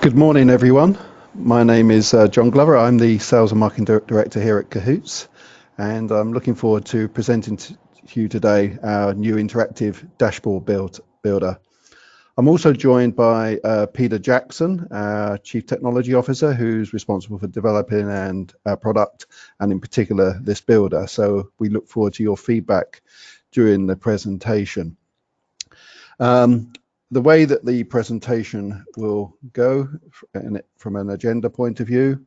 Good morning, everyone. My name is John Glover. I'm the Sales and Marketing Director here at Kahootz, and I'm looking forward to presenting to you today our new interactive dashboard builder. I'm also joined by Peter Jackson, our Chief Technology Officer, who's responsible for developing our product, and in particular this builder. So we look forward to your feedback during the presentation. The way that the presentation will go from an agenda point of view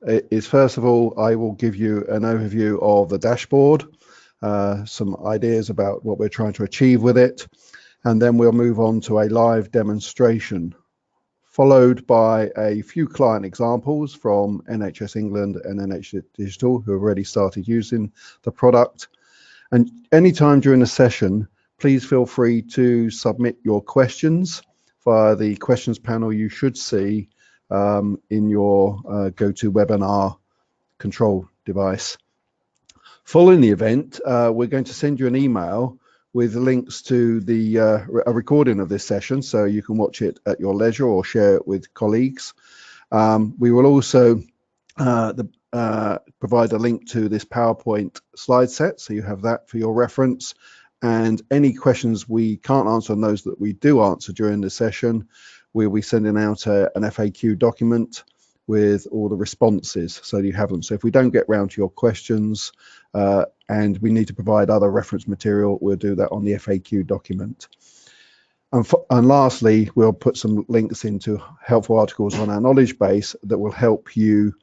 is, first of all, I will give you an overview of the dashboard, some ideas about what we're trying to achieve with it, and then we'll move on to a live demonstration, followed by a few client examples from NHS England and NHS Digital, who have already started using the product. And anytime during the session, please feel free to submit your questions via the questions panel you should see in your GoToWebinar control device. Following the event, we're going to send you an email with links to a recording of this session, so you can watch it at your leisure or share it with colleagues. We will also provide a link to this PowerPoint slide set, so you have that for your reference. And any questions we can't answer and those that we do answer during the session, we'll be sending out an FAQ document with all the responses, so you have them. So if we don't get round to your questions and we need to provide other reference material, we'll do that on the FAQ document. And lastly, we'll put some links into helpful articles on our knowledge base that will help you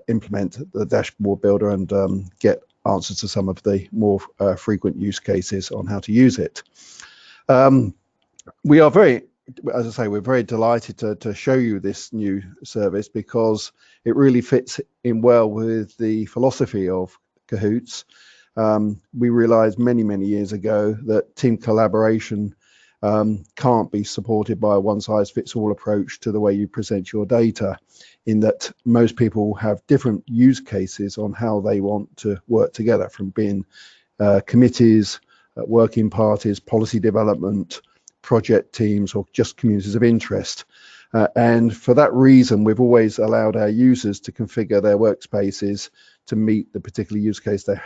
implement the dashboard builder and get answers to some of the more frequent use cases on how to use it. We are as I say, we're very delighted to show you this new service because it really fits in well with the philosophy of Kahootz. We realized many years ago that team collaboration can't be supported by a one-size-fits-all approach to the way you present your data, in that most people have different use cases on how they want to work together, from being committees, working parties, policy development, project teams, or just communities of interest. And for that reason, we've always allowed our users to configure their workspaces to meet the particular use case they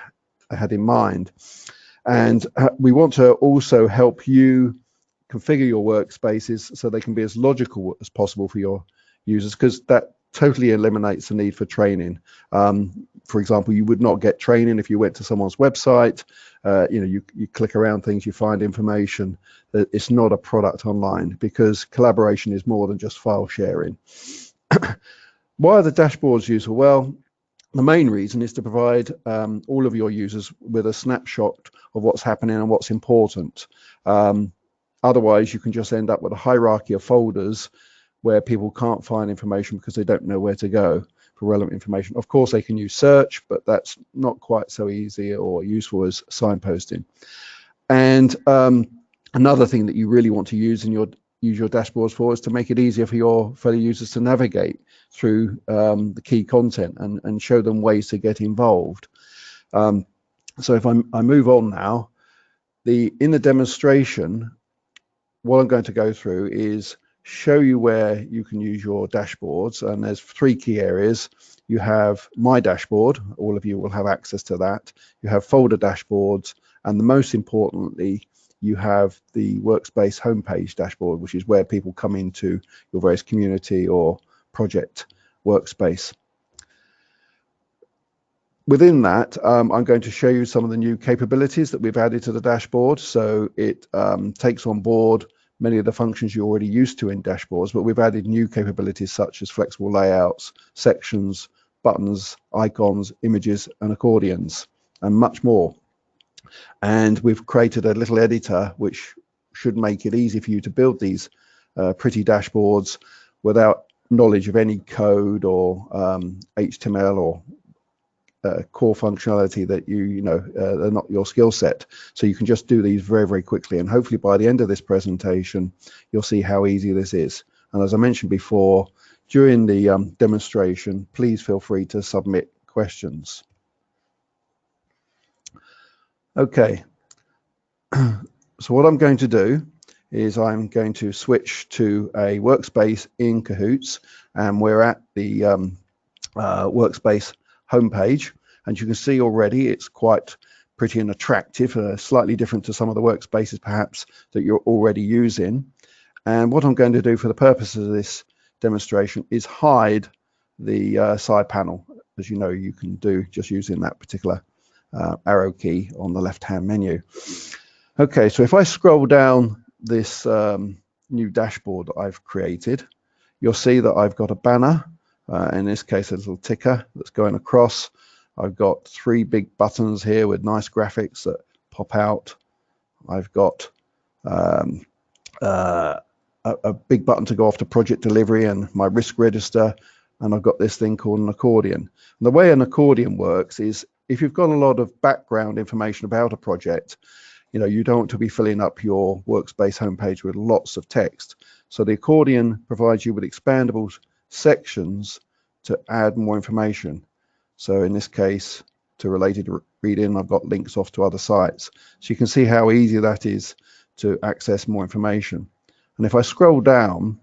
had in mind. And we want to also help you configure your workspaces so they can be as logical as possible for your users, because that totally eliminates the need for training. For example, you would not get training if you went to someone's website. You click around things, you find information. It's not a product online, because collaboration is more than just file sharing. Why are the dashboards useful? Well, the main reason is to provide all of your users with a snapshot of what's happening and what's important. Otherwise, you can just end up with a hierarchy of folders where people can't find information because they don't know where to go for relevant information. Of course, they can use search, but that's not quite so easy or useful as signposting. And another thing that you really want to use your dashboards for is to make it easier for your fellow users to navigate through the key content and show them ways to get involved. So if I move on now, in the demonstration, what I'm going to go through is show you where you can use your dashboards, and there's three key areas. You have My Dashboard, all of you will have access to that. You have folder dashboards, and the most importantly, you have the workspace homepage dashboard, which is where people come into your various community or project workspace. Within that, I'm going to show you some of the new capabilities that we've added to the dashboard. So it takes on board many of the functions you're already used to in dashboards, but we've added new capabilities such as flexible layouts, sections, buttons, icons, images, and accordions, and much more. And we've created a little editor which should make it easy for you to build these pretty dashboards without knowledge of any code or HTML or core functionality that they're not your skill set. So you can just do these very quickly, and hopefully by the end of this presentation you'll see how easy this is. And as I mentioned before, during the demonstration, please feel free to submit questions. Okay, So what I'm going to do is I'm going to switch to a workspace in Kahootz, and we're at the workspace homepage, and you can see already it's quite pretty and attractive, slightly different to some of the workspaces perhaps that you're already using. And what I'm going to do for the purposes of this demonstration is hide the side panel. As you know, you can do just using that particular arrow key on the left-hand menu. Okay, so if I scroll down this new dashboard that I've created, you'll see that I've got a banner, in this case a little ticker that's going across. I've got 3 big buttons here with nice graphics that pop out. I've got a big button to go off to project delivery and my risk register, and I've got this thing called an accordion. And the way an accordion works is if you've got a lot of background information about a project, you don't want to be filling up your workspace homepage with lots of text. So the accordion provides you with expandable sections to add more information. So in this case, to related reading, I've got links off to other sites. So you can see how easy that is to access more information. And if I scroll down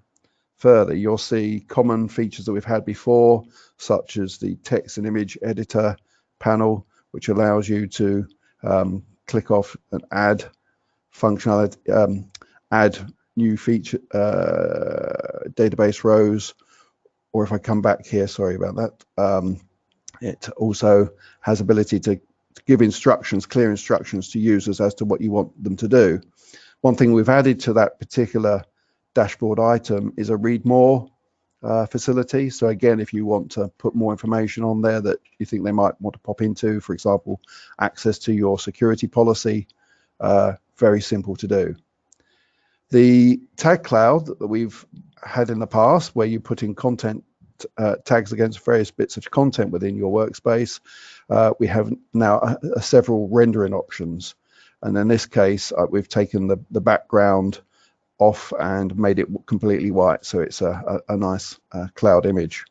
further, you'll see common features that we've had before, such as the text and image editor panel, which allows you to click off and add functionality, add new feature database rows, or if I come back here, sorry about that, it also has ability to give instructions, clear instructions to users as to what you want them to do. One thing we've added to that particular dashboard item is a read more facility. So again, if you want to put more information on there that you think they might want to pop into, for example, access to your security policy, very simple to do. The tag cloud that we've had in the past, where you put in content tags against various bits of content within your workspace, we have now several rendering options. And in this case, we've taken the background off and made it completely white, so it's a nice cloud image.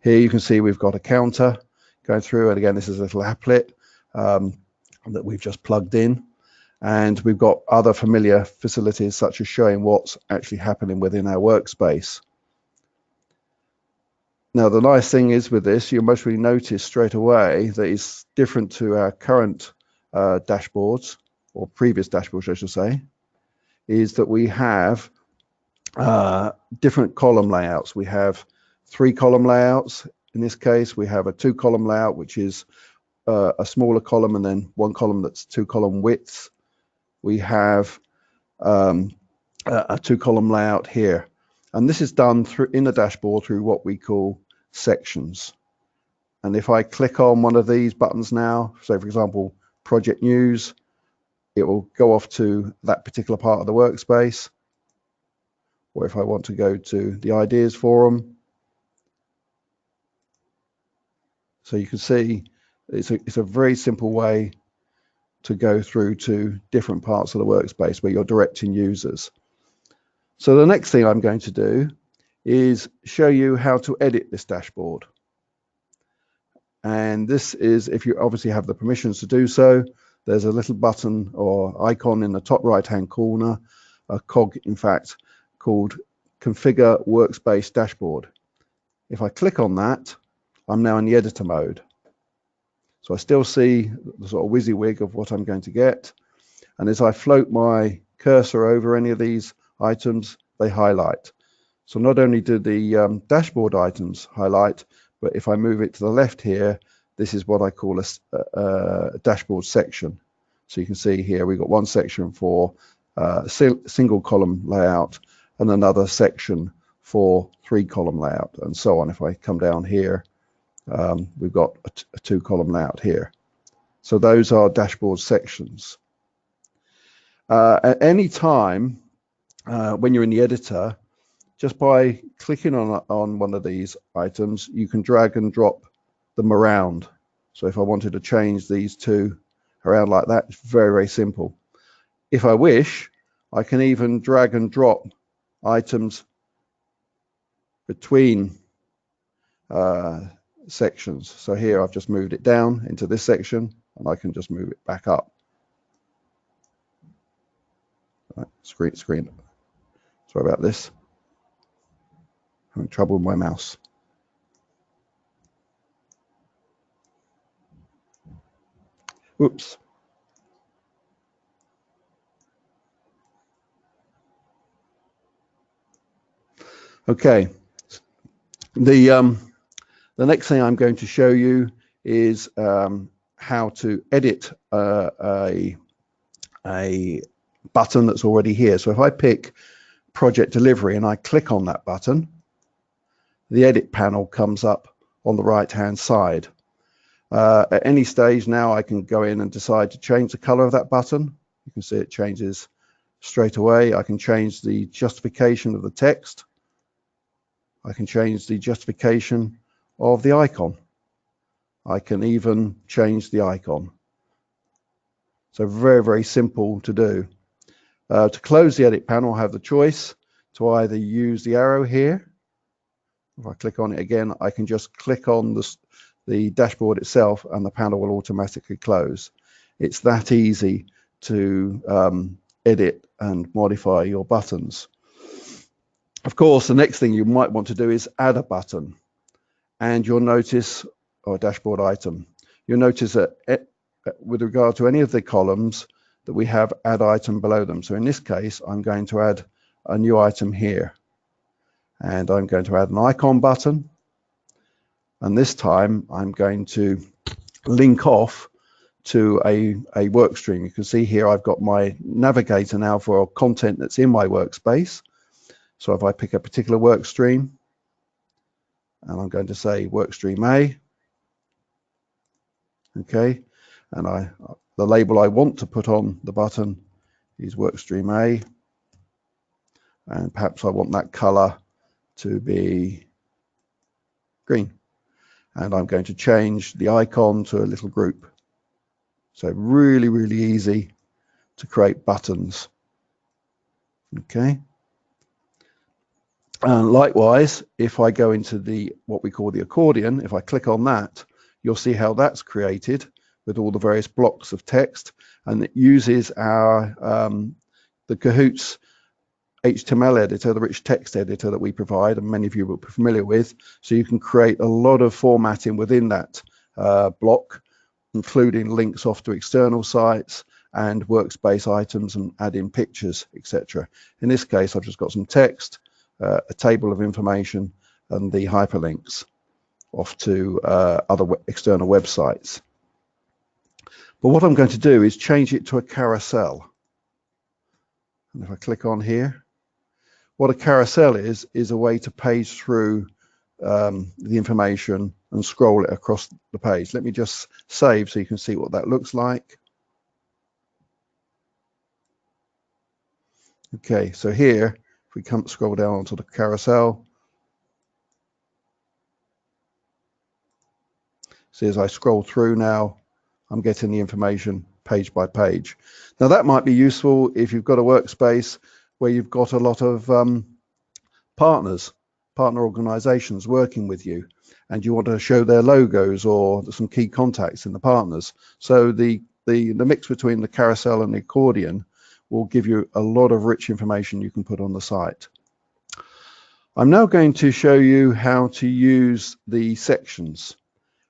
Here you can see we've got a counter going through, and again, this is a little applet that we've just plugged in, and we've got other familiar facilities such as showing what's actually happening within our workspace. Now, the nice thing is with this, you'll most really notice straight away that it's different to our current dashboards, or previous dashboards, I should say, is that we have different column layouts. We have 3 column layouts. In this case, we have a 2 column layout, which is a smaller column, and then 1 column that's 2 column widths. We have a 2 column layout here. And this is done in the dashboard through what we call sections. And if I click on one of these buttons now, so for example, project news, it will go off to that particular part of the workspace. Or if I want to go to the ideas forum. So you can see it's a very simple way to go through to different parts of the workspace where you're directing users. So the next thing I'm going to do is show you how to edit this dashboard. And this is, if you obviously have the permissions to do so, there's a little button or icon in the top right hand corner, a cog in fact, called Configure Workspace Dashboard. If I click on that, I'm now in the editor mode. So I still see the sort of WYSIWYG of what I'm going to get. And as I float my cursor over any of these items, they highlight. So not only do the dashboard items highlight, but if I move it to the left here, this is what I call a dashboard section. So you can see here we've got one section for single column layout and another section for 3 column layout and so on. If I come down here, we've got a 2 column layout here. So those are dashboard sections. At any time when you're in the editor, just by clicking on one of these items, you can drag and drop them around. So if I wanted to change these 2 around like that, it's very, very simple. If I wish, I can even drag and drop items between sections. So here I've just moved it down into this section, and I can just move it back up. Screen. Sorry about this. I'm having trouble with my mouse. Oops. Okay. The next thing I'm going to show you is how to edit a button that's already here. So if I pick Project Delivery and I click on that button, the edit panel comes up on the right hand side. At any stage now I can go in and decide to change the color of that button. You can see it changes straight away. I can change the justification of the text. I can change the justification of the icon. I can even change the icon. So very, very simple to do. To close the edit panel, I have the choice to either use the arrow here. If I click on it again, I can just click on the dashboard itself and the panel will automatically close. It's that easy to edit and modify your buttons. Of course, the next thing you might want to do is add a button, and you'll notice, or a dashboard item, you'll notice that with regard to any of the columns that we have add item below them. So in this case, I'm going to add a new item here, and I'm going to add an icon button, and this time I'm going to link off to a work stream. You can see here I've got my navigator now for content that's in my workspace. So if I pick a particular work stream, and I'm going to say work stream A, okay, and the label I want to put on the button is work stream A, and perhaps I want that color to be green, and I'm going to change the icon to a little group. So really, really easy to create buttons. Okay. And likewise, if I go into what we call the accordion, if I click on that, you'll see how that's created with all the various blocks of text, and it uses the Kahootz HTML editor, the rich text editor that we provide, and many of you will be familiar with. So you can create a lot of formatting within that block, including links off to external sites and workspace items and add in pictures, etc. In this case, I've just got some text, a table of information, and the hyperlinks off to other external websites. But what I'm going to do is change it to a carousel. And if I click on here, what a carousel is a way to page through the information and scroll it across the page. Let me just save so you can see what that looks like. Okay, so here, if we scroll down onto the carousel, see as I scroll through now, I'm getting the information page by page. Now that might be useful if you've got a workspace where you've got a lot of partner organizations working with you, and you want to show their logos or some key contacts in the partners. So the mix between the carousel and the accordion will give you a lot of rich information you can put on the site. I'm now going to show you how to use the sections.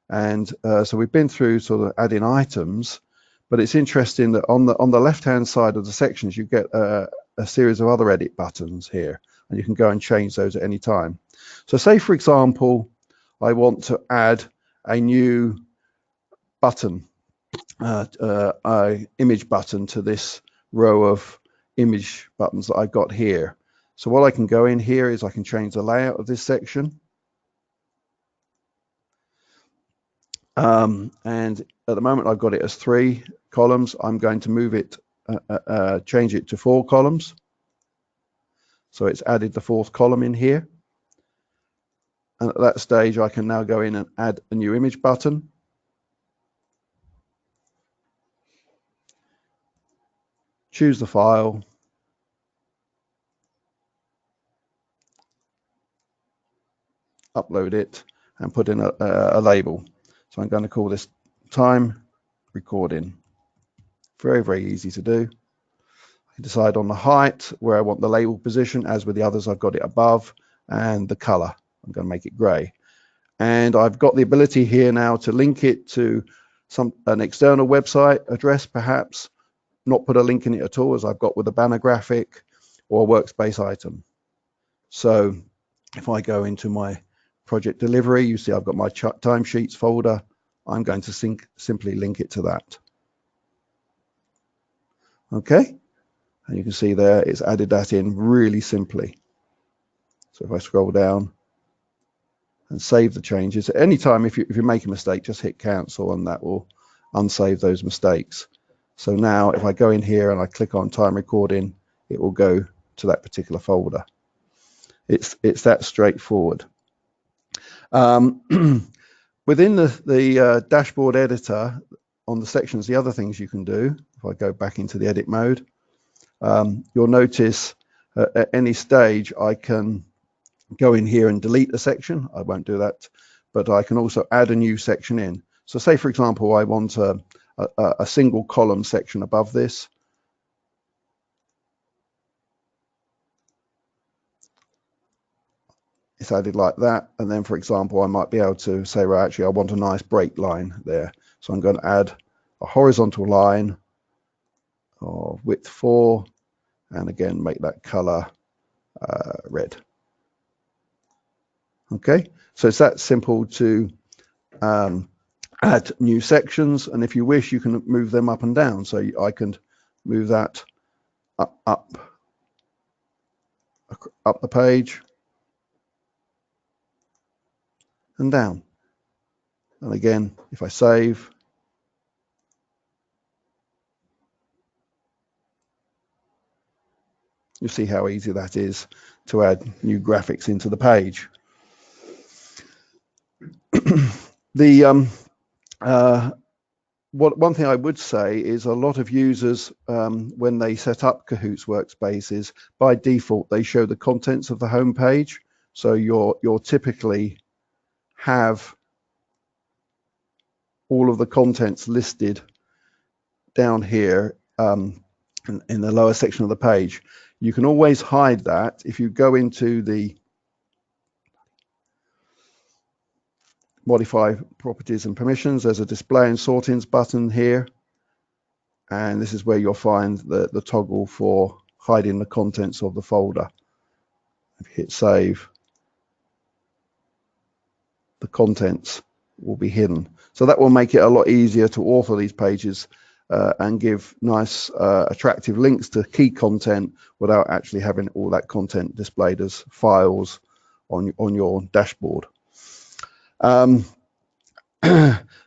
And so we've been through sort of adding items, but it's interesting that on the left-hand side of the sections, you get a series of other edit buttons here, and you can go and change those at any time. So say, for example, I want to add a new button, image button to this row of image buttons that I've got here. So what I can go in here is I can change the layout of this section. And at the moment I've got it as 3 columns. I'm going to move it, change it to 4 columns. So it's added the 4th column in here. And at that stage I can now go in and add a new image button. Choose the file. Upload it and put in a label. So I'm going to call this time recording. Very, very easy to do. I can decide on the height, where I want the label position. As with the others, I've got it above, and the color. I'm going to make it gray. And I've got the ability here now to link it to an external website address, perhaps, not put a link in it at all, as I've got with a banner graphic or a workspace item. So if I go into my project delivery, you see I've got my timesheets folder. I'm going to simply link it to that. Okay, and you can see there it's added that in really simply. So if I scroll down and save the changes, at any time if you make a mistake, just hit cancel and that will unsave those mistakes. So now if I go in here and I click on time recording, it will go to that particular folder. It's that straightforward. Within the dashboard editor, on the sections, the other things you can do, if I go back into the edit mode, you'll notice at any stage I can go in here and delete a section. I won't do that, but I can also add a new section in. So say, for example, I want a single column section above this. It's added like that, and then, for example, I might be able to say, well, actually, I want a nice break line there. So I'm going to add a horizontal line of width 4, and again, make that color red. Okay, so it's that simple to add new sections, and if you wish, you can move them up and down. So I can move that up the page and down. And again, if I save, you see how easy that is to add new graphics into the page. One thing I would say is a lot of users, when they set up Kahootz workspaces, by default they show the contents of the home page. So you'll typically have all of the contents listed down here in the lower section of the page. You can always hide that if you go into the modify properties and permissions. There's a display and sortings button here, and this is where you'll find the toggle for hiding the contents of the folder. If you hit save, the contents will be hidden. So that will make it a lot easier to author these pages and give nice attractive links to key content without actually having all that content displayed as files on your dashboard. The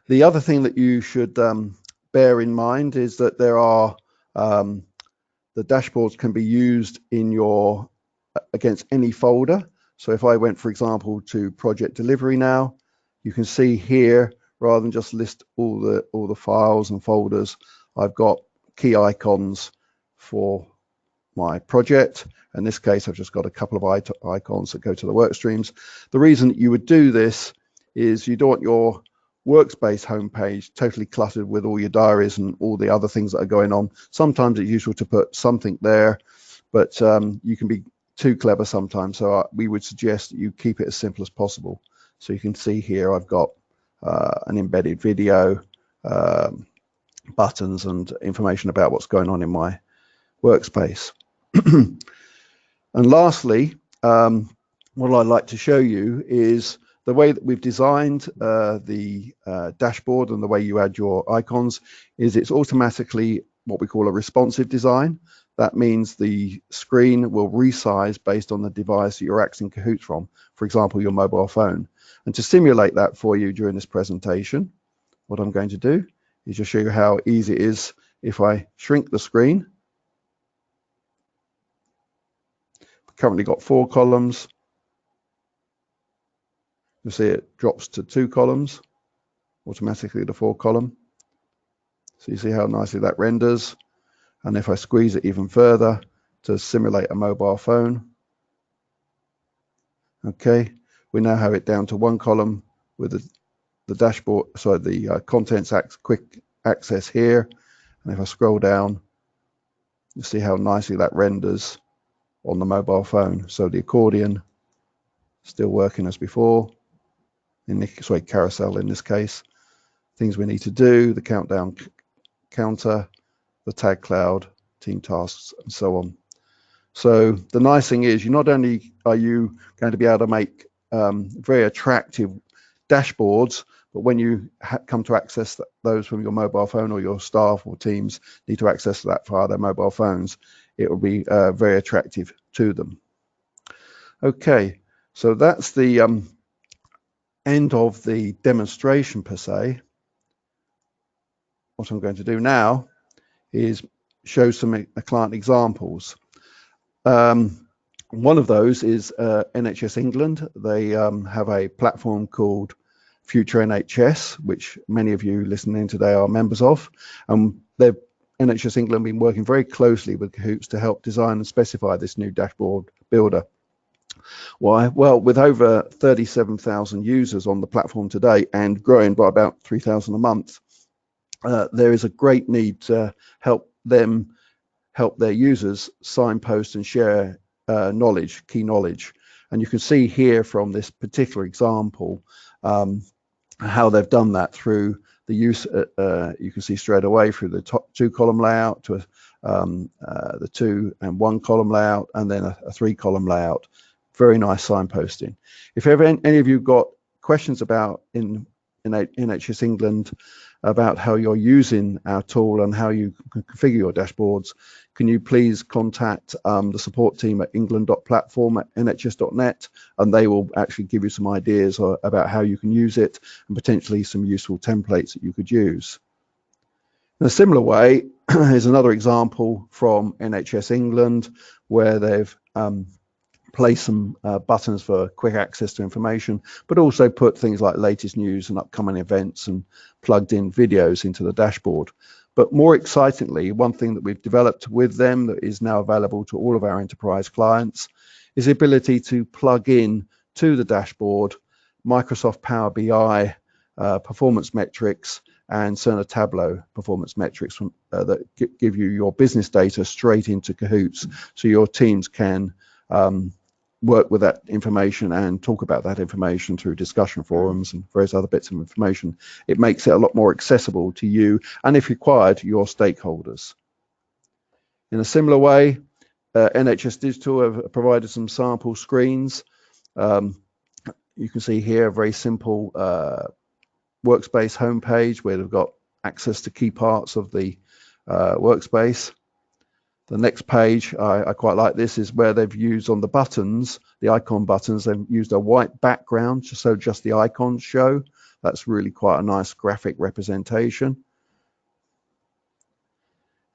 other thing that you should bear in mind is that there are the dashboards can be used in your against any folder. So if I went, for example, to project delivery now, you can see here, rather than just list all the files and folders, I've got key icons for my project. In this case, I've just got a couple of icons that go to the work streams. The reason that you would do this is you don't want your workspace homepage totally cluttered with all your diaries and all the other things that are going on. Sometimes it's useful to put something there, but you can be too clever sometimes. So we would suggest that you keep it as simple as possible. So you can see here I've got an embedded video, buttons and information about what's going on in my workspace. And lastly, what I'd like to show you is the way that we've designed the dashboard, and the way you add your icons is it's automatically what we call a responsive design. That means the screen will resize based on the device that you're accessing Kahootz from, for example, your mobile phone. And to simulate that for you during this presentation, what I'm going to do is just show you how easy it is if I shrink the screen. Currently got 4 columns. You'll see it drops to 2 columns, automatically the 4 column. So you see how nicely that renders. And if I squeeze it even further to simulate a mobile phone, okay, we now have it down to 1 column with the dashboard, sorry, the contents quick access here. And if I scroll down, You see how nicely that renders on the mobile phone. So the accordion still working as before, carousel in this case. Things we need to do, the countdown counter, the tag cloud, team tasks, and so on. So the nice thing is, you not only are you going to be able to make very attractive dashboards, but when you come to access those from your mobile phone, or your staff or teams need to access that via their mobile phones, it will be very attractive to them. Okay, so that's the end of the demonstration per se. What I'm going to do now is show some client examples. One of those is NHS England. They have a platform called Future NHS, which many of you listening today are members of. They've NHS England been working very closely with Kahootz to help design and specify this new dashboard builder. Why? Well, with over 37,000 users on the platform today and growing by about 3,000 a month, there is a great need to help their users signpost and share key knowledge. And you can see here from this particular example how they've done that through the use, you can see straight away through the top 2-column layout to the 2 and 1 column layout, and then a 3-column layout. Very nice signposting. If ever any of you got questions about in NHS England about how you're using our tool and how you can configure your dashboards, can you please contact the support team at england.platform@nhs.net, and they will actually give you some ideas about how you can use it and potentially some useful templates that you could use. In a similar way, here's another example from NHS England where they've place some buttons for quick access to information, but also put things like latest news and upcoming events and plugged in videos into the dashboard. But more excitingly, one thing that we've developed with them that is now available to all of our enterprise clients is the ability to plug in to the dashboard Microsoft Power BI performance metrics and Cerner Tableau performance metrics that give you your business data straight into Kahootz, so your teams can work with that information and talk about that information through discussion forums and various other bits of information. It makes it a lot more accessible to you and, if required, your stakeholders. In a similar way, NHS Digital have provided some sample screens. You can see here a very simple workspace homepage where they've got access to key parts of the workspace. The next page, I quite like this, is where they've used on the buttons, the icon buttons, they've used a white background so just the icons show. That's really quite a nice graphic representation.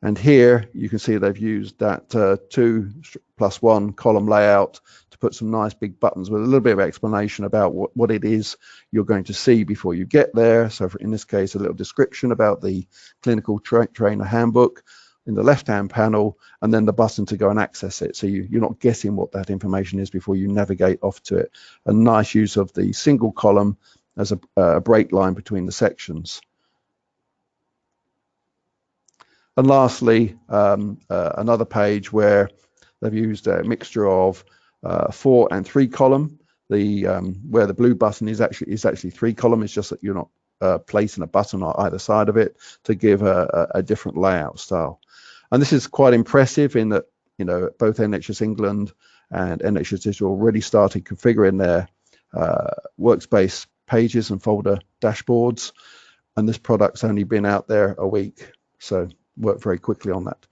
And here you can see they've used that 2+1 column layout to put some nice big buttons with a little bit of explanation about what it is you're going to see before you get there. So in this case, a little description about the clinical trainer handbook in the left-hand panel, and then the button to go and access it. So you're not guessing what that information is before you navigate off to it. A nice use of the single column as a break line between the sections. And lastly, another page where they've used a mixture of 4 and 3 column. Where the blue button is actually 3 column. It's just that you're not placing a button on either side of it to give a different layout style. And this is quite impressive in that, you know, both NHS England and NHS Digital already started configuring their workspace pages and folder dashboards, and this product's only been out there a week, so work very quickly on that.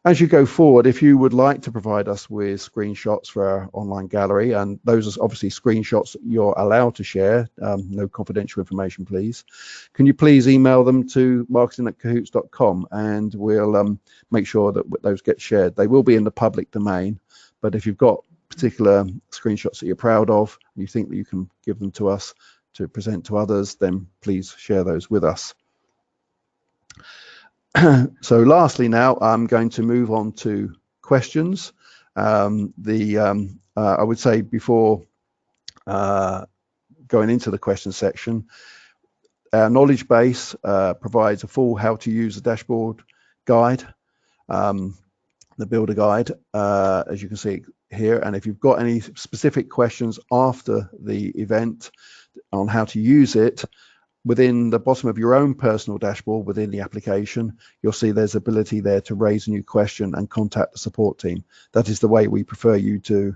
As you go forward, if you would like to provide us with screenshots for our online gallery, and those are obviously screenshots that you're allowed to share, no confidential information, please. Can you please email them to marketing@kahoots.com, and we'll make sure that those get shared. They will be in the public domain, but if you've got particular screenshots that you're proud of, and you think that you can give them to us to present to others, then please share those with us. So lastly, now I'm going to move on to questions. I would say before going into the question section, our knowledge base provides a full how to use the dashboard guide. the builder guide, as you can see here. And if you've got any specific questions after the event on how to use it, within the bottom of your own personal dashboard within the application, you'll see there's ability there to raise a new question and contact the support team. That is the way we prefer you to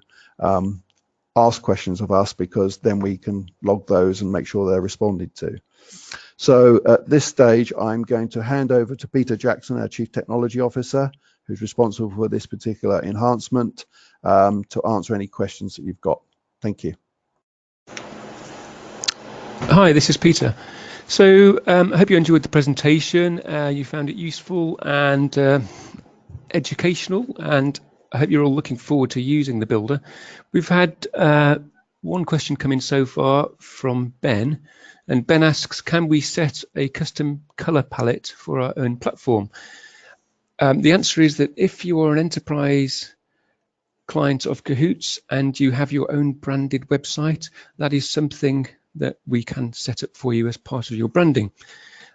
ask questions of us, because then we can log those and make sure they're responded to. So at this stage, I'm going to hand over to Peter Jackson, our Chief Technology Officer, who's responsible for this particular enhancement, to answer any questions that you've got. Thank you. Hi, this is Peter. So I hope you enjoyed the presentation. You found it useful and educational, and I hope you're all looking forward to using the builder. We've had one question come in so far from Ben, and Ben asks, can we set a custom color palette for our own platform? The answer is that if you are an enterprise client of Kahootz and you have your own branded website, that is something that we can set up for you as part of your branding.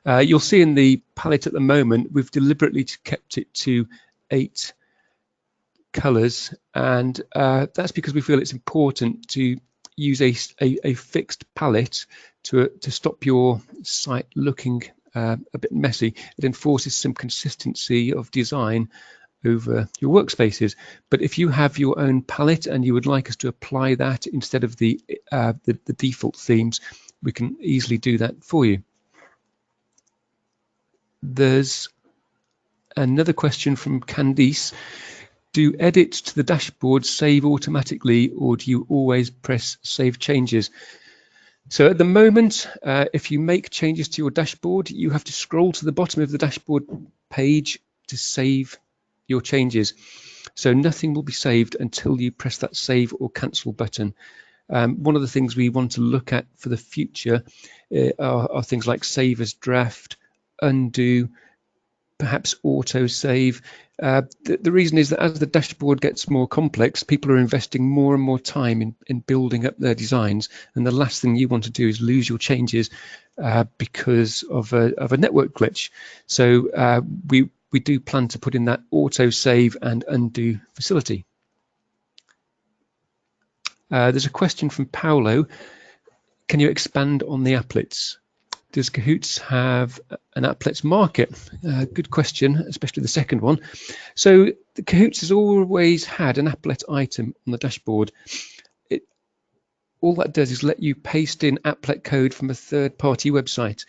You'll see in the palette at the moment, we've deliberately kept it to 8 colors, and that's because we feel it's important to use a fixed palette to stop your site looking a bit messy. It enforces some consistency of design over your workspaces. But if you have your own palette and you would like us to apply that instead of the default themes, we can easily do that for you. There's another question from Candice. Do edits to the dashboard save automatically, or do you always press save changes? So at the moment, if you make changes to your dashboard, you have to scroll to the bottom of the dashboard page to save your changes. So nothing will be saved until you press that save or cancel button. One of the things we want to look at for the future are things like save as draft, undo, perhaps auto save. The reason is that as the dashboard gets more complex, people are investing more and more time in building up their designs, and the last thing you want to do is lose your changes because of a network glitch. So we do plan to put in that auto save and undo facility. There's a question from Paolo. Can you expand on the applets? Does Kahootz have an applets market? Good question, especially the second one. So the Kahootz has always had an applet item on the dashboard. All that does is let you paste in applet code from a third-party website.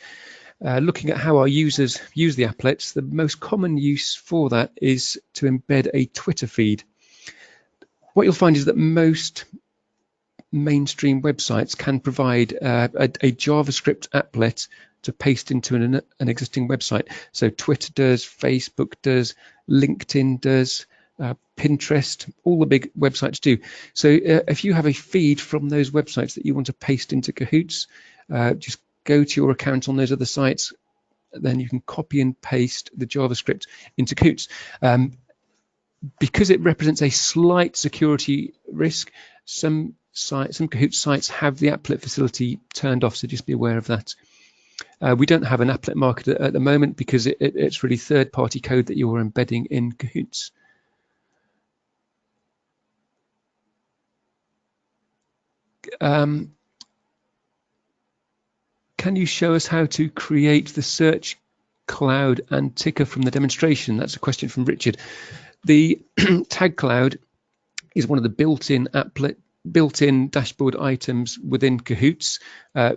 Looking at how our users use the applets, the most common use for that is to embed a Twitter feed. What you'll find is that most mainstream websites can provide a JavaScript applet to paste into an existing website. So Twitter does, Facebook does, LinkedIn does, Pinterest, all the big websites do. So if you have a feed from those websites that you want to paste into Kahootz, just go to your account on those other sites, then you can copy and paste the JavaScript into Kahootz. Because it represents a slight security risk, some Kahootz sites have the applet facility turned off, so just be aware of that. We don't have an applet market at the moment because it's really third-party code that you're embedding in Kahootz. Can you show us how to create the search cloud and ticker from the demonstration? That's a question from Richard. The tag cloud is one of the built-in dashboard items within Kahootz.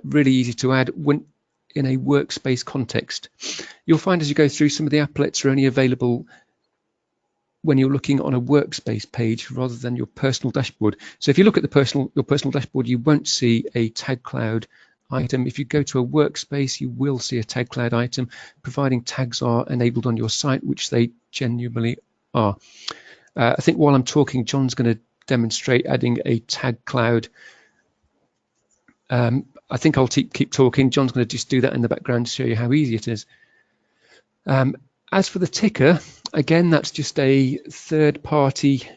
Really easy to add when in a workspace context. You'll find as you go through, some of the applets are only available when you're looking on a workspace page rather than your personal dashboard. So if you look at your personal dashboard, you won't see a tag cloud item. If you go to a workspace, you will see a tag cloud item, providing tags are enabled on your site, which they genuinely are. I think while I'm talking, John's going to demonstrate adding a tag cloud. I think I'll keep talking. John's going to just do that in the background to show you how easy it is. As for the ticker, again, that's just a third-party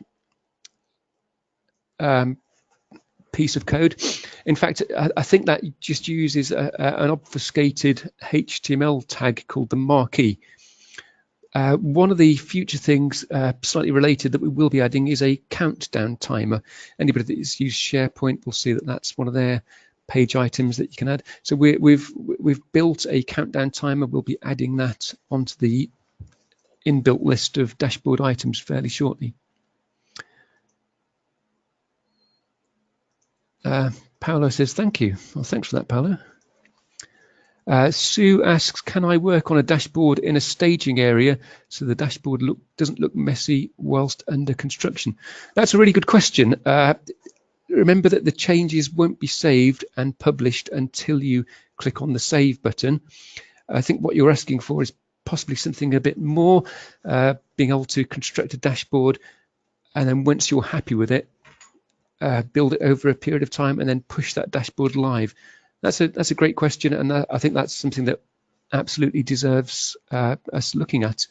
piece of code. In fact, I think that just uses an obfuscated HTML tag called the marquee. One of the future things, slightly related, that we will be adding is a countdown timer. Anybody that's used SharePoint will see that that's one of their page items that you can add. So we've built a countdown timer. We'll be adding that onto the inbuilt list of dashboard items fairly shortly. Paolo says thank you. Well, thanks for that, Paolo. Sue asks, can I work on a dashboard in a staging area so the dashboard doesn't look messy whilst under construction? That's a really good question. Remember that the changes won't be saved and published until you click on the Save button. I think what you're asking for is possibly something a bit more, being able to construct a dashboard, and then once you're happy with it, build it over a period of time and then push that dashboard live. That's a great question, and I think that's something that absolutely deserves us looking at.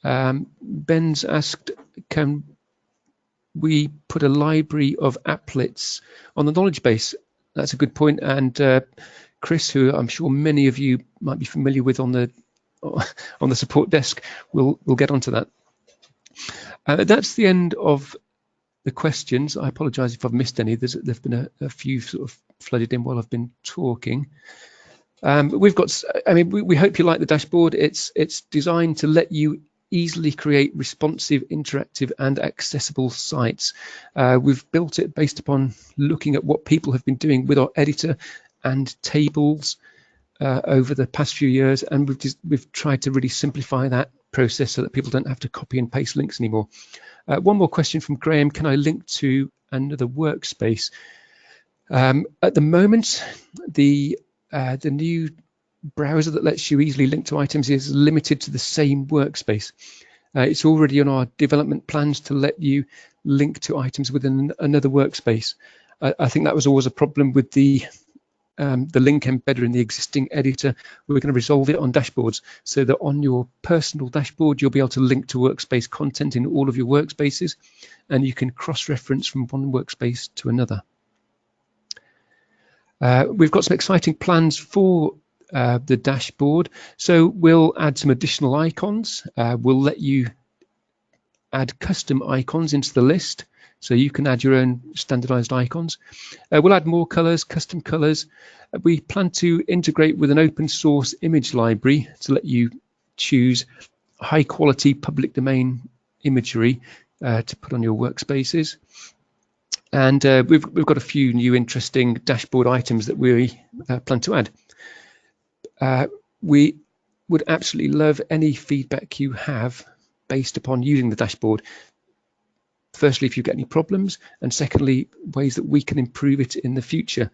Ben's asked, can we put a library of applets on the knowledge base? That's a good point, and Chris, who I'm sure many of you might be familiar with on the support desk, will get onto that. That's the end of the questions. I apologize if I've missed any. There've been a few sort of flooded in while I've been talking. We've got, I mean, we hope you like the dashboard. It's designed to let you easily create responsive, interactive and accessible sites. We've built it based upon looking at what people have been doing with our editor and tables over the past few years, and we've tried to really simplify that process so that people don't have to copy and paste links anymore. One more question from Graham: can I link to another workspace? At the moment, the new browser that lets you easily link to items is limited to the same workspace. It's already on our development plans to let you link to items within another workspace. I think that was always a problem with the link embedder in the existing editor. We're going to resolve it on dashboards so that on your personal dashboard, you'll be able to link to workspace content in all of your workspaces, and you can cross-reference from one workspace to another. We've got some exciting plans for the dashboard. So we'll add some additional icons. We'll let you add custom icons into the list, so you can add your own standardized icons. We'll add more colors, custom colors. We plan to integrate with an open source image library to let you choose high quality public domain imagery to put on your workspaces. And we've got a few new interesting dashboard items that we plan to add. We would absolutely love any feedback you have based upon using the dashboard. Firstly, if you get any problems, and secondly, ways that we can improve it in the future.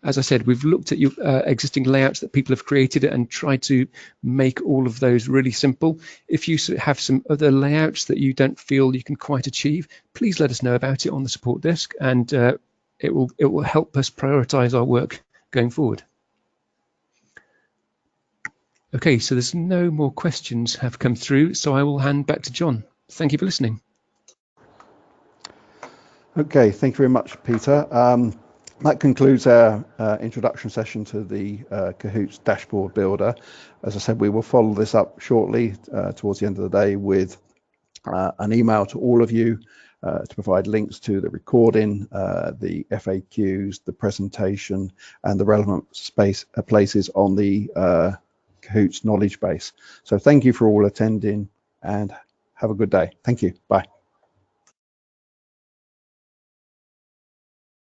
As I said, we've looked at your existing layouts that people have created and tried to make all of those really simple. If you have some other layouts that you don't feel you can quite achieve, please let us know about it on the support desk, and it will help us prioritize our work going forward. Okay, so there's no more questions have come through, so I will hand back to John. Thank you for listening. Okay, thank you very much, Peter. That concludes our introduction session to the Kahootz dashboard builder. As I said, we will follow this up shortly towards the end of the day with an email to all of you to provide links to the recording, the FAQs, the presentation, and the relevant places on the Kahootz knowledge base. So thank you for all attending, and have a good day. Thank you. Bye.